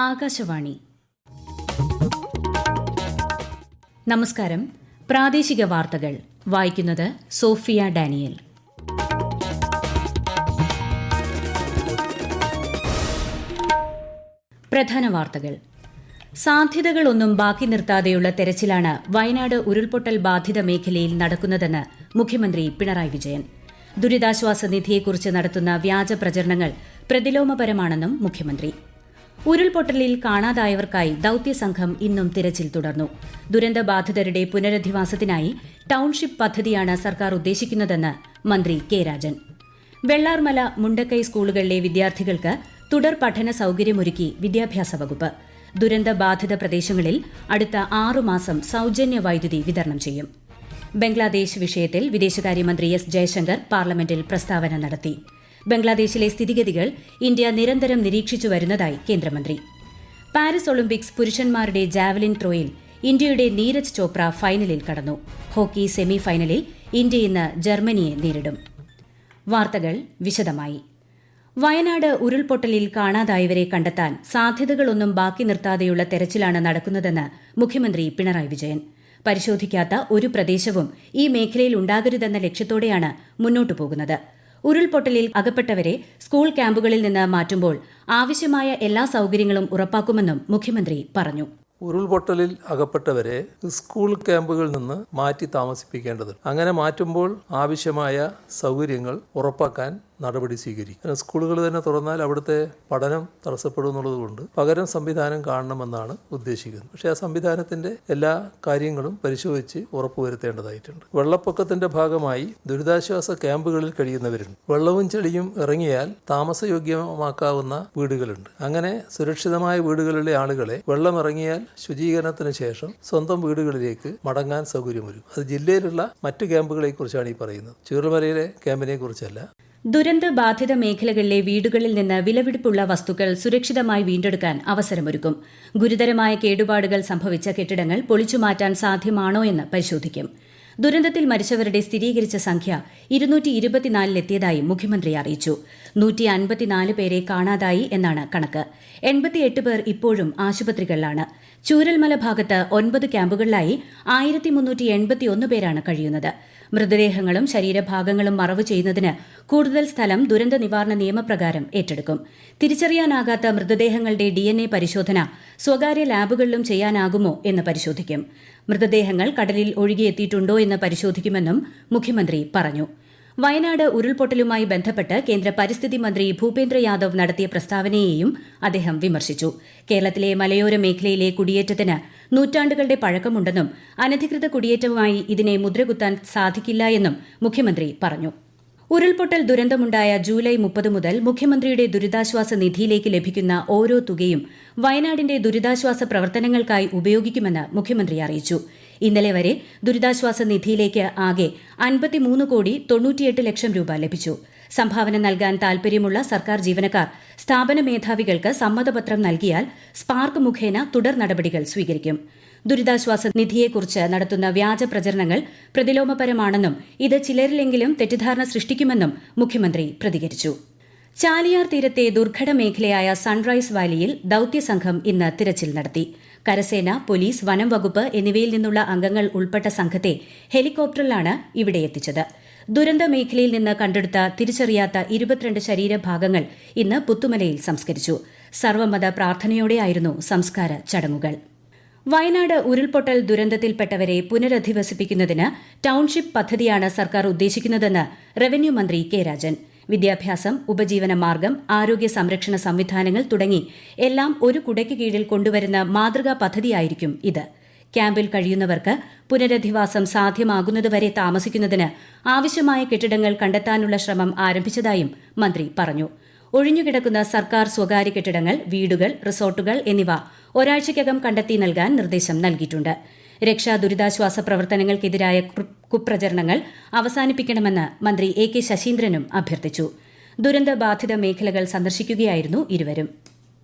ആകാശവാണി. നമസ്കാരം. പ്രാദേശിക വാർത്തകൾ വായിക്കുന്നത് സോഫിയ ഡാനിയൽ. പ്രധാന വാർത്തകൾ. സാധ്യതകളൊന്നും ബാക്കി നിർത്താതെയുള്ള തെരച്ചിലാണ് വയനാട് ഉരുൾപൊട്ടൽ ബാധിത മേഖലയിൽ നടക്കുന്നതെന്ന് മുഖ്യമന്ത്രി പിണറായി വിജയൻ. ദുരിതാശ്വാസ നിധിയെക്കുറിച്ച് നടത്തുന്ന വ്യാജ പ്രചരണങ്ങൾ പ്രതിലോമപരമാണെന്നും മുഖ്യമന്ത്രി. ഉരുൾപൊട്ടലിൽ കാണാതായവർക്കായി ദൌത്യസംഘം ഇന്നും തിരച്ചിൽ തുടർന്നു. ദുരന്തബാധിതരുടെ പുനരധിവാസത്തിനായി ടൌൺഷിപ്പ് പദ്ധതിയാണ് സർക്കാർ ഉദ്ദേശിക്കുന്നതെന്ന് മന്ത്രി കെ രാജൻ. വെള്ളാർമല, മുണ്ടക്കൈ സ്കൂളുകളിലെ വിദ്യാർത്ഥികൾക്ക് തുടർ പഠന സൌകര്യമൊരുക്കി വിദ്യാഭ്യാസ വകുപ്പ്. ദുരന്തബാധിത പ്രദേശങ്ങളിൽ അടുത്ത 6 മാസം സൌജന്യ വൈദ്യുതി വിതരണം ചെയ്യും. ബംഗ്ലാദേശ് വിഷയത്തിൽ വിദേശകാര്യമന്ത്രി എസ് ജയശങ്കർ പാർലമെന്റിൽ പ്രസ്താവന നടത്തി. ബംഗ്ലാദേശിലെ സ്ഥിതിഗതികൾ ഇന്ത്യ നിരന്തരം നിരീക്ഷിച്ചു വരുന്നതായി കേന്ദ്രമന്ത്രി. പാരീസ് ഒളിമ്പിക്സ് പുരുഷന്മാരുടെ ജാവലിൻ ത്രോയിൽ ഇന്ത്യയുടെ നീരജ് ചോപ്ര ഫൈനലിൽ കടന്നു. ഹോക്കി സെമി ഫൈനലിൽ ഇന്ത്യ ഇന്ന് ജർമ്മനിയെ നേരിടും. വാർത്തകൾ വിശദമായി. വയനാട് ഉരുൾപൊട്ടലിൽ കാണാതായവരെ കണ്ടെത്താൻ സാധ്യതകളൊന്നും ബാക്കി നിർത്താതെയുള്ള തെരച്ചിലാണ് നടക്കുന്നതെന്ന് മുഖ്യമന്ത്രി പിണറായി വിജയൻ. പരിശോധിക്കാത്ത ഒരു പ്രദേശവും ഈ മേഖലയിൽ ഉണ്ടാകരുതെന്ന ലക്ഷ്യത്തോടെയാണ് മുന്നോട്ടു പോകുന്നത്. ഉരുൾപൊട്ടലിൽ അകപ്പെട്ടവരെ സ്കൂൾ ക്യാമ്പുകളിൽ നിന്ന് മാറ്റുമ്പോൾ ആവശ്യമായ എല്ലാ സൌകര്യങ്ങളും ഉറപ്പാക്കുമെന്നും മുഖ്യമന്ത്രി പറഞ്ഞു. ഉരുൾപൊട്ടലിൽ അകപ്പെട്ടവരെ സ്കൂൾ ക്യാമ്പുകളിൽ നിന്ന് മാറ്റി താമസിപ്പിക്കേണ്ടതുണ്ട്. അങ്ങനെ മാറ്റുമ്പോൾ ആവശ്യമായ സൗകര്യങ്ങൾ ഉറപ്പാക്കാൻ നടപടി സ്വീകരിക്കും. സ്കൂളുകൾ തന്നെ തുറന്നാൽ അവിടുത്തെ പഠനം തടസ്സപ്പെടും എന്നുള്ളതുകൊണ്ട് പകരം സംവിധാനം കാണണമെന്നാണ് ഉദ്ദേശിക്കുന്നത്. പക്ഷേ ആ സംവിധാനത്തിന്റെ എല്ലാ കാര്യങ്ങളും പരിശോധിച്ച് ഉറപ്പുവരുത്തേണ്ടതായിട്ടുണ്ട്. വെള്ളപ്പൊക്കത്തിന്റെ ഭാഗമായി ദുരിതാശ്വാസ ക്യാമ്പുകളിൽ കഴിയുന്നവരുണ്ട്. വെള്ളവും ചെളിയും ഇറങ്ങിയാൽ താമസയോഗ്യമാക്കാവുന്ന വീടുകളുണ്ട്. അങ്ങനെ സുരക്ഷിതമായ വീടുകളിലെ ആളുകളെ വെള്ളം ഇറങ്ങിയാൽ ശുചീകരണത്തിന് ശേഷം സ്വന്തം വീടുകളിലേക്ക് മടങ്ങാൻ സൗകര്യമൊരുക്കും. അത് ജില്ലയിലുള്ള മറ്റ് ക്യാമ്പുകളെ കുറിച്ചാണ് ഈ പറയുന്നത്, ചൂരൽമലയിലെ ക്യാമ്പിനെ കുറിച്ചല്ല. ദുരന്തബാധിത മേഖലകളിലെ വീടുകളിൽ നിന്ന് വിലപിടിപ്പുള്ള വസ്തുക്കൾ സുരക്ഷിതമായി വീണ്ടെടുക്കാൻ അവസരമൊരുക്കും. ഗുരുതരമായ കേടുപാടുകൾ സംഭവിച്ച കെട്ടിടങ്ങൾ പൊളിച്ചുമാറ്റാൻ സാധ്യമാണോ എന്ന് പരിശോധിക്കും. ദുരന്തത്തിൽ മരിച്ചവരുടെ സ്ഥിരീകരിച്ച സംഖ്യ 224 മുഖ്യമന്ത്രി അറിയിച്ചു. 154 പേരെ കാണാതായി എന്നാണ് കണക്ക്. 88 പേർ ഇപ്പോഴും ആശുപത്രികളിലാണ്. ചൂരൽമല ഭാഗത്ത് 9 ക്യാമ്പുകളിലായി 1381 പേരാണ് കഴിയുന്നത്. മൃതദേഹങ്ങളും ശരീരഭാഗങ്ങളും മറവ് ചെയ്യുന്നതിന് കൂടുതൽ സ്ഥലം ദുരന്ത നിവാരണ നിയമപ്രകാരം ഏറ്റെടുക്കും. തിരിച്ചറിയാനാകാത്ത മൃതദേഹങ്ങളുടെ DNA പരിശോധന സ്വകാര്യ ലാബുകളിലും ചെയ്യാനാകുമോ എന്ന് പരിശോധിക്കും. മൃതദേഹങ്ങൾ കടലിൽ ഒഴുകിയെത്തിയിട്ടുണ്ടോ എന്ന് പരിശോധിക്കുമെന്നും മുഖ്യമന്ത്രി പറഞ്ഞു. വയനാട് ഉരുൾപൊട്ടലുമായി ബന്ധപ്പെട്ട് കേന്ദ്ര പരിസ്ഥിതി മന്ത്രി ഭൂപേന്ദ്ര യാദവ് നടത്തിയ പ്രസ്താവനയെയും അദ്ദേഹം വിമർശിച്ചു. കേരളത്തിലെ മലയോര മേഖലയിലെ കുടിയേറ്റത്തിന് നൂറ്റാണ്ടുകളുടെ പഴക്കമുണ്ടെന്നും അനധികൃത കുടിയേറ്റവുമായി ഇതിനെ മുദ്രകുത്താൻ സാധിക്കില്ല എന്നും മുഖ്യമന്ത്രി പറഞ്ഞു. ഉരുൾപൊട്ടൽ ദുരന്തമുണ്ടായ ജൂലൈ 30 മുതൽ മുഖ്യമന്ത്രിയുടെ ദുരിതാശ്വാസ നിധിയിലേക്ക് ലഭിക്കുന്ന ഓരോ തുകയും വയനാടിന്റെ ദുരിതാശ്വാസ പ്രവർത്തനങ്ങൾക്കായി ഉപയോഗിക്കുമെന്ന് മുഖ്യമന്ത്രി അറിയിച്ചു. ഇന്നലെ വരെ ദുരിതാശ്വാസ നിധിയിലേക്ക് ആകെ 53,98,00,000 രൂപ ലഭിച്ചു. സംഭാവന നൽകാൻ താൽപര്യമുള്ള സർക്കാർ ജീവനക്കാർ സ്ഥാപന മേധാവികൾക്ക് സമ്മതപത്രം നൽകിയാൽ സ്പാർക്ക് മുഖേന തുടർ നടപടികൾ സ്വീകരിക്കും. ദുരിതാശ്വാസ നിധിയെക്കുറിച്ച് നടത്തുന്ന വ്യാജ പ്രചരണങ്ങൾ പ്രതിലോമപരമാണെന്നും ഇത് ചിലരിലെങ്കിലും തെറ്റിദ്ധാരണ സൃഷ്ടിക്കുമെന്നും മുഖ്യമന്ത്രി പ്രതികരിച്ചു. ചാലിയാർ തീരത്തെ ദുർഘട മേഖലയായ സൺറൈസ് വാലിയിൽ ദൌത്യസംഘം ഇന്ന് തിരച്ചിൽ നടത്തി. കരസേന, പോലീസ്, വനം വകുപ്പ് എന്നിവയിൽ നിന്നുള്ള അംഗങ്ങൾ ഉൾപ്പെട്ട സംഘത്തെ ഹെലികോപ്റ്ററിലാണ് ഇവിടെ എത്തിച്ചത്. ദുരന്ത മേഖലയിൽ നിന്ന് കണ്ടെടുത്ത തിരിച്ചറിയാത്ത 22 ശരീരഭാഗങ്ങൾ ഇന്ന് പുത്തുമലയിൽ സംസ്കരിച്ചു. സർവ്വമത പ്രാർത്ഥനയോടെയായിരുന്നു സംസ്കാര ചടങ്ങുകൾ. വയനാട് ഉരുൾപൊട്ടൽ ദുരന്തത്തിൽപ്പെട്ടവരെ പുനരധിവസിപ്പിക്കുന്നതിന് ടൌൺഷിപ്പ് പദ്ധതിയാണ് സർക്കാർ ഉദ്ദേശിക്കുന്നതെന്ന് റവന്യൂ മന്ത്രി കെ രാജൻ. വിദ്യാഭ്യാസം, ഉപജീവന മാർഗം, ആരോഗ്യ സംരക്ഷണ സംവിധാനങ്ങൾ തുടങ്ങി എല്ലാം ഒരു കുടയ്ക്ക് കീഴിൽ കൊണ്ടുവരുന്ന മാതൃകാ പദ്ധതിയായിരിക്കും ഇത്. ക്യാമ്പിൽ കഴിയുന്നവർക്ക് പുനരധിവാസം സാധ്യമാകുന്നതുവരെ താമസിക്കുന്നതിന് ആവശ്യമായ കെട്ടിടങ്ങൾ കണ്ടെത്താനുള്ള ശ്രമം ആരംഭിച്ചതായും മന്ത്രി പറഞ്ഞു. ഒഴിഞ്ഞുകിടക്കുന്ന സർക്കാർ സ്വകാര്യ കെട്ടിടങ്ങൾ, വീടുകൾ, റിസോർട്ടുകൾ എന്നിവ ഒരാഴ്ചയ്ക്കകം കണ്ടെത്തി നൽകാൻ നിർദ്ദേശം നൽകിയിട്ടുണ്ട്. രക്ഷാ ദുരിതാശ്വാസ പ്രവർത്തനങ്ങൾക്കെതിരായ കുപ്രചരണങ്ങൾ അവസാനിപ്പിക്കണമെന്ന് മന്ത്രി എ കെ ശശീന്ദ്രനും അഭ്യർത്ഥിച്ചു. ദുരന്തബാധിത മേഖലകൾ സന്ദർശിക്കുകയായിരുന്നു ഇരുവരും.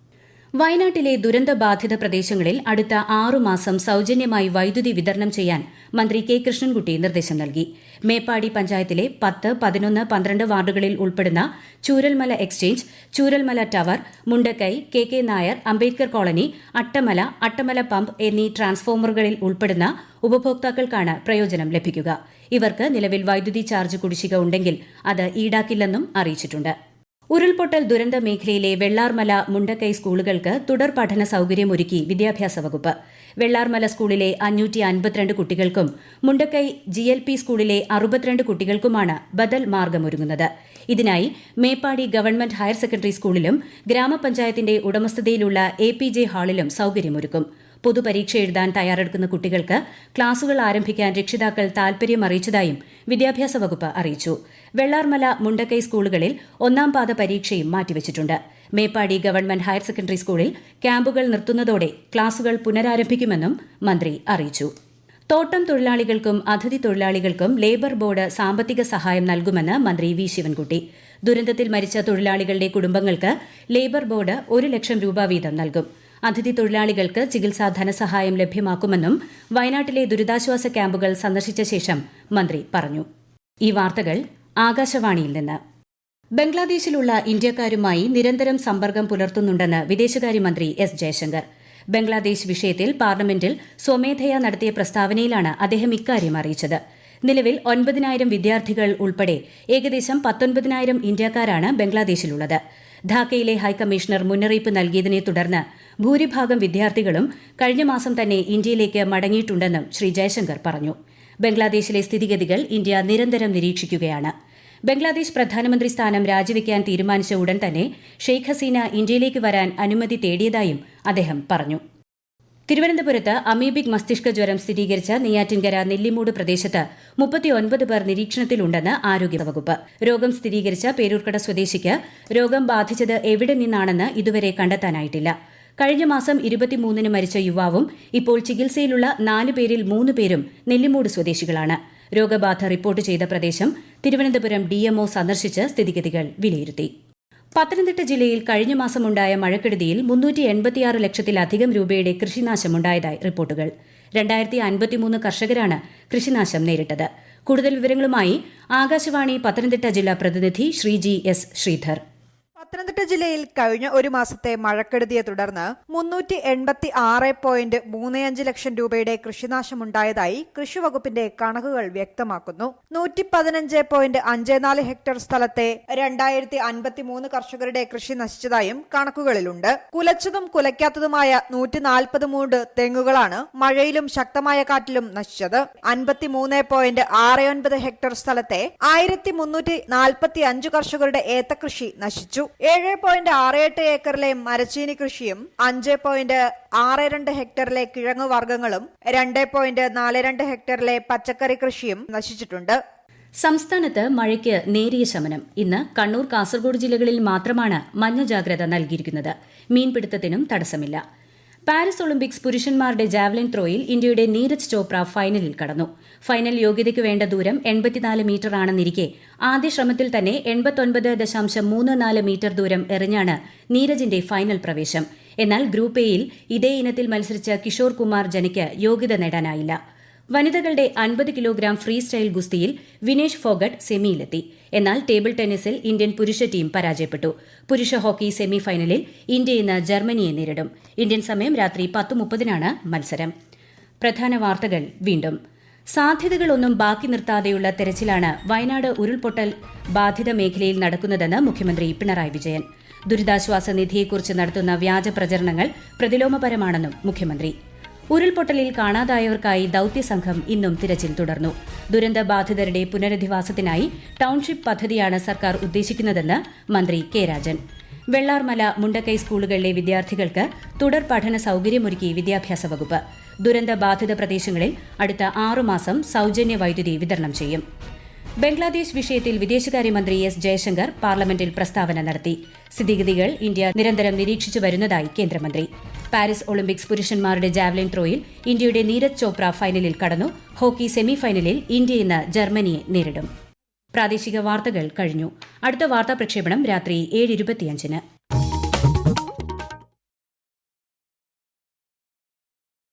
വയനാട്ടിലെ ദുരന്തബാധിത പ്രദേശങ്ങളിൽ അടുത്ത 6 മാസം സൌജന്യമായി വൈദ്യുതി വിതരണം ചെയ്യാൻ മന്ത്രി കെ കൃഷ്ണൻകുട്ടി നിർദ്ദേശം നൽകി. മേപ്പാടി പഞ്ചായത്തിലെ 10, 11, 12 വാർഡുകളിൽ ഉൾപ്പെടുന്ന Chooralmala exchange, Chooralmala tower, Mundakkai, K Nair, Ambedkar colony, Attamala pump എന്നീ ട്രാൻസ്ഫോമറുകളിൽ ഉൾപ്പെടുന്ന ഉപഭോക്താക്കൾക്കാണ് പ്രയോജനം ലഭിക്കുക. ഇവർക്ക് നിലവിൽ വൈദ്യുതി ചാർജ് കുടിശ്ശിക ഉണ്ടെങ്കിൽ അത് ഈടാക്കില്ലെന്നും അറിയിച്ചിട്ടുണ്ട്. ഉരുൾപൊട്ടൽ ദുരന്ത മേഖലയിലെ വെള്ളാർമല, മുണ്ടക്കൈ സ്കൂളുകൾക്ക് തുടർ പഠന സൌകര്യമൊരുക്കി വിദ്യാഭ്യാസ വകുപ്പ്. വെള്ളാർമല സ്കൂളിലെ 552 കുട്ടികൾക്കും മുണ്ടക്കൈ GLP സ്കൂളിലെ 62 കുട്ടികൾക്കുമാണ് ബദൽ മാർഗമൊരുങ്ങുന്നത്. ഇതിനായി മേപ്പാടി ഗവൺമെന്റ് ഹയർ സെക്കൻഡറി സ്കൂളിലും ഗ്രാമപഞ്ചായത്തിന്റെ ഉടമസ്ഥതയിലുള്ള APJ ഹാളിലും സൌകര്യമൊരുക്കും. പൊതുപരീക്ഷ എഴുതാൻ തയ്യാറെടുക്കുന്ന കുട്ടികൾക്ക് ക്ലാസുകൾ ആരംഭിക്കാൻ രക്ഷിതാക്കൾ താൽപര്യം അറിയിച്ചതായും വിദ്യാഭ്യാസ വകുപ്പ് അറിയിച്ചു. വെള്ളാർമല, മുണ്ടക്കൈ സ്കൂളുകളിൽ 1ാം പാദ പരീക്ഷയും മാറ്റിവച്ചിട്ടുണ്ട്. മേപ്പാടി ഗവൺമെന്റ് ഹയർ സെക്കൻഡറി സ്കൂളിൽ ക്യാമ്പുകൾ നിർത്തുന്നതോടെ ക്ലാസുകൾ പുനരാരംഭിക്കുമെന്നും മന്ത്രി അറിയിച്ചു. തോട്ടം തൊഴിലാളികൾക്കും അതിഥി തൊഴിലാളികൾക്കും ലേബർ ബോർഡ് സാമ്പത്തിക സഹായം നൽകുമെന്ന് മന്ത്രി വി ശിവൻകുട്ടി. ദുരന്തത്തിൽ മരിച്ച തൊഴിലാളികളുടെ കുടുംബങ്ങൾക്ക് ലേബർ ബോർഡ് 1 ലക്ഷം രൂപ വീതം നൽകും. അതിഥി തൊഴിലാളികൾക്ക് ചികിത്സാ ധനസഹായം ലഭ്യമാക്കുമെന്നും വയനാട്ടിലെ ദുരിതാശ്വാസ ക്യാമ്പുകൾ സന്ദർശിച്ച ശേഷം മന്ത്രി പറഞ്ഞു. ഈ വാർത്തകൾ ആകാശവാണിയിൽ നിന്ന്. ബംഗ്ലാദേശിലുള്ള ഇന്ത്യക്കാരുമായി നിരന്തരം സമ്പർക്കം പുലർത്തുന്നുണ്ടെന്ന് വിദേശകാര്യമന്ത്രി എസ് ജയശങ്കർ. ബംഗ്ലാദേശ് വിഷയത്തിൽ പാർലമെന്റിൽ സ്വമേധയാ നടത്തിയ പ്രസ്താവനയിലാണ് അദ്ദേഹം ഇക്കാര്യം അറിയിച്ചത്. നിലവിൽ 9,000 വിദ്യാർത്ഥികൾ ഉൾപ്പെടെ ഏകദേശം 19,000 ഇന്ത്യക്കാരാണ് ബംഗ്ലാദേശിലുള്ളത്. ധാക്കയിലെ ഹൈക്കമ്മീഷണർ മുന്നറിയിപ്പ് നൽകിയതിനെ തുടർന്ന് ഭൂരിഭാഗം വിദ്യാർത്ഥികളും കഴിഞ്ഞ മാസം തന്നെ ഇന്ത്യയിലേക്ക് മടങ്ങിയിട്ടുണ്ടെന്നും ശ്രീ ജയശങ്കർ പറഞ്ഞു. ബംഗ്ലാദേശിലെ സ്ഥിതിഗതികൾ ഇന്ത്യ നിരന്തരം നിരീക്ഷിക്കുകയാണ്. ബംഗ്ലാദേശ് പ്രധാനമന്ത്രി സ്ഥാനം രാജിവെക്കാൻ തീരുമാനിച്ച ഉടൻ തന്നെ ഷെയ്ഖ് ഹസീന ഇന്ത്യയിലേക്ക് വരാൻ അനുമതി തേടിയതായും അദ്ദേഹം പറഞ്ഞു. തിരുവനന്തപുരത്ത് അമീബിക് മസ്തിഷ്ക ജ്വരം സ്ഥിരീകരിച്ച നെയ്യാറ്റിൻകര നെല്ലിമൂട് പ്രദേശത്ത് 39 പേർ നിരീക്ഷണത്തിലുണ്ടെന്ന് ആരോഗ്യവകുപ്പ്. രോഗം സ്ഥിരീകരിച്ച പേരൂർക്കട സ്വദേശിക്ക് രോഗം ബാധിച്ചത് എവിടെ നിന്നാണെന്ന് ഇതുവരെ കണ്ടെത്താനായിട്ടില്ല. കഴിഞ്ഞ മാസം 23-ന് മരിച്ച യുവാവും ഇപ്പോൾ ചികിത്സയിലുള്ള 4 പേരിൽ 3 പേരും നെല്ലിമൂട് സ്വദേശികളാണ്. രോഗബാധ റിപ്പോർട്ട് ചെയ്ത പ്രദേശം തിരുവനന്തപുരം DMO സന്ദർശിച്ച് സ്ഥിതിഗതികൾ വിലയിരുത്തി. പത്തനംതിട്ട ജില്ലയിൽ കഴിഞ്ഞ മാസമുണ്ടായ മഴക്കെടുതിയിൽ 386 ലക്ഷത്തിലധികം രൂപയുടെ കൃഷിനാശമുണ്ടായതായി റിപ്പോർട്ടുകൾ. 2053 കർഷകരാണ് കൃഷിനാശം നേരിട്ടത്. കൂടുതൽ വിവരങ്ങളുമായി ആകാശവാണി പത്തനംതിട്ട ജില്ലാ പ്രതിനിധി ശ്രീജി എസ് ശ്രീധർ. പത്തനംതിട്ട ജില്ലയിൽ കഴിഞ്ഞ ഒരു മാസത്തെ മഴക്കെടുതിയെ തുടർന്ന് 386.35 ലക്ഷം രൂപയുടെ കൃഷിനാശമുണ്ടായതായി കൃഷിവകുപ്പിന്റെ കണക്കുകൾ വ്യക്തമാക്കുന്നു. 115.54 ഹെക്ടർ സ്ഥലത്തെ 2053 കർഷകരുടെ കൃഷി നശിച്ചതായും കണക്കുകളിലുണ്ട്. കുലച്ചതും കുലയ്ക്കാത്തതുമായ 143 തെങ്ങുകളാണ് മഴയിലും ശക്തമായ കാറ്റിലും നശിച്ചത്. 53.69 ഹെക്ടർ സ്ഥലത്തെ 1345 കർഷകരുടെ ഏത്തകൃഷി നശിച്ചു. 7.68 ഏക്കറിലെ മരച്ചീനി കൃഷിയും 5.62 ഹെക്ടറിലെ കിഴങ്ങു വർഗ്ഗങ്ങളും 2.42 ഹെക്ടറിലെ പച്ചക്കറി കൃഷിയും നശിച്ചിട്ടുണ്ട്. സംസ്ഥാനത്ത് മഴയ്ക്ക് നേരിയ ശമനം. ഇന്ന് കണ്ണൂർ, കാസർഗോഡ് ജില്ലകളിൽ മാത്രമാണ് മഞ്ഞ ജാഗ്രത നൽകിയിരിക്കുന്നത്. മീൻപിടുത്തത്തിനും തടസ്സമില്ല. പാരീസ് ഒളിമ്പിക്സ് പുരുഷന്മാരുടെ ജാവലിൻ ത്രോയിൽ ഇന്ത്യയുടെ നീരജ് ചോപ്ര ഫൈനലിൽ കടന്നു. ഫൈനൽ യോഗ്യതയ്ക്ക് വേണ്ട ദൂരം 84 മീറ്ററാണെന്നിരിക്കെ ആദ്യ ശ്രമത്തിൽ തന്നെ 89.34 മീറ്റർ ദൂരം എറിഞ്ഞാണ് നീരജിന്റെ ഫൈനൽ പ്രവേശം. എന്നാൽ ഗ്രൂപ്പ് എയിൽ ഇതേ ഇനത്തിൽ മത്സരിച്ച കിഷോർ കുമാർ ജനയ്ക്ക് യോഗ്യത നേടാനായില്ല. വനിതകളുടെ 50 കിലോഗ്രാം ഫ്രീ സ്റ്റൈൽ ഗുസ്തിയിൽ വിനേഷ് ഫോഗട്ട് സെമിയിലെത്തി. എന്നാൽ ടേബിൾ ടെന്നീസിൽ ഇന്ത്യൻ പുരുഷ ടീം പരാജയപ്പെട്ടു. പുരുഷ ഹോക്കി സെമി ഫൈനലിൽ ഇന്ത്യ ഇന്ന് ജർമ്മനിയെ നേരിടും. ഇന്ത്യൻ സമയം രാത്രി 10:30-നാണ് മത്സരം. പ്രധാന വാർത്തകൾ വീണ്ടും. സാധ്യതകളൊന്നും ബാക്കി നിർത്താതെയുള്ള തെരച്ചിലാണ് വയനാട് ഉരുൾപൊട്ടൽ ബാധിത മേഖലയിൽ നടക്കുന്നതെന്ന് മുഖ്യമന്ത്രി പിണറായി വിജയൻ. ദുരിതാശ്വാസ നിധിയെക്കുറിച്ച് നടത്തുന്ന വ്യാജ പ്രചരണങ്ങൾ പ്രതിലോമപരമാണെന്നും മുഖ്യമന്ത്രി. ഉരുൾപൊട്ടലിൽ കാണാതായവർക്കായി ദൌത്യസംഘം ഇന്നും തിരച്ചിൽ തുടർന്നു. ദുരന്തബാധിതരുടെ പുനരധിവാസത്തിനായി ടൌൺഷിപ്പ് പദ്ധതിയാണ് സർക്കാർ ഉദ്ദേശിക്കുന്നതെന്ന് മന്ത്രി കെ രാജൻ. വെള്ളാർമല, മുണ്ടക്കൈ സ്കൂളുകളിലെ വിദ്യാർത്ഥികൾക്ക് തുടർ പഠന സൌകര്യമൊരുക്കി വിദ്യാഭ്യാസ വകുപ്പ്. ദുരന്തബാധിത പ്രദേശങ്ങളിൽ അടുത്ത 6 മാസം സൌജന്യ വൈദ്യുതി വിതരണം ചെയ്യും. ബംഗ്ലാദേശ് വിഷയത്തിൽ വിദേശകാര്യമന്ത്രി എസ് ജയശങ്കർ പാർലമെന്റിൽ പ്രസ്താവന നടത്തി. സ്ഥിതിഗതികൾ ഇന്ത്യ നിരന്തരം നിരീക്ഷിച്ചു വരുന്നതായി കേന്ദ്രമന്ത്രി. പാരീസ് ഒളിമ്പിക്സ് പുരുഷന്മാരുടെ ജാവലിൻ ത്രോയിൽ ഇന്ത്യയുടെ നീരജ് ചോപ്ര ഫൈനലിൽ കടന്നു. ഹോക്കി സെമി ഫൈനലിൽ ഇന്ത്യ ഇന്ന് ജർമ്മനിയെ നേരിടും. പ്രാദേശിക വാർത്തകൾ കഴിഞ്ഞു. അടുത്ത വാർത്താ പ്രക്ഷേപണം രാത്രി 7:25-ന്.